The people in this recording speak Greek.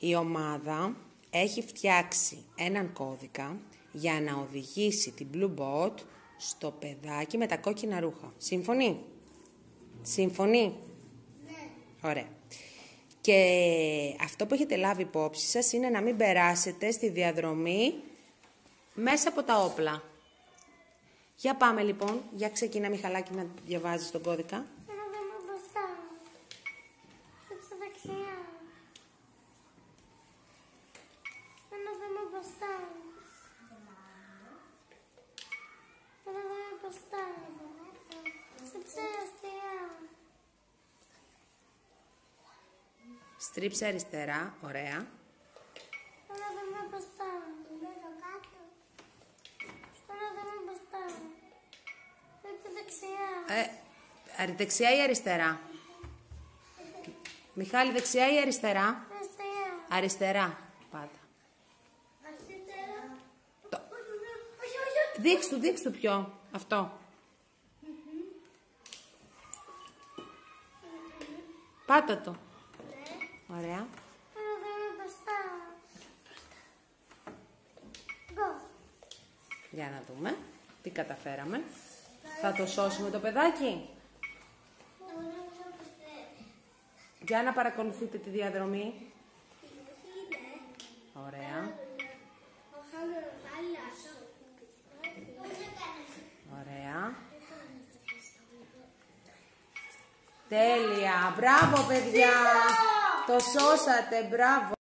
Η ομάδα έχει φτιάξει έναν κώδικα για να οδηγήσει την Blue Bot στο παιδάκι με τα κόκκινα ρούχα. Σύμφωνοι? Σύμφωνοι? Ναι. Ωραία. Και αυτό που έχετε λάβει υπόψη σας είναι να μην περάσετε στη διαδρομή μέσα από τα όπλα. Για πάμε λοιπόν. Για ξεκινά, Μιχαλάκη, να διαβάζεις τον κώδικα. Ένα βήμα μπροστά. Στρίψε δεξιά. Ένα βήμα μπροστά. Ένα βήμα μπροστά. Στρίψε αριστερά. Στρίψε αριστερά. Ωραία. Ένα βήμα μπροστά. Ένα βήμα μπροστά. Στρίψε δεξιά. Δεξιά ή αριστερά? Μιχάλη, δεξιά ή αριστερά? Αριστερά. Αριστερά. Πάτα. Αριστερά. Δείξ' του πιο. Αυτό. Πάτα το. Ωραία. Ένα βήμα μπροστά. Go. Για να δούμε τι καταφέραμε. Θα το σώσουμε το παιδάκι. Για να παρακολουθείτε τη διαδρομή. Ωραία. Ωραία. Τέλεια. Μπράβο, παιδιά. Το σώσατε. Μπράβο.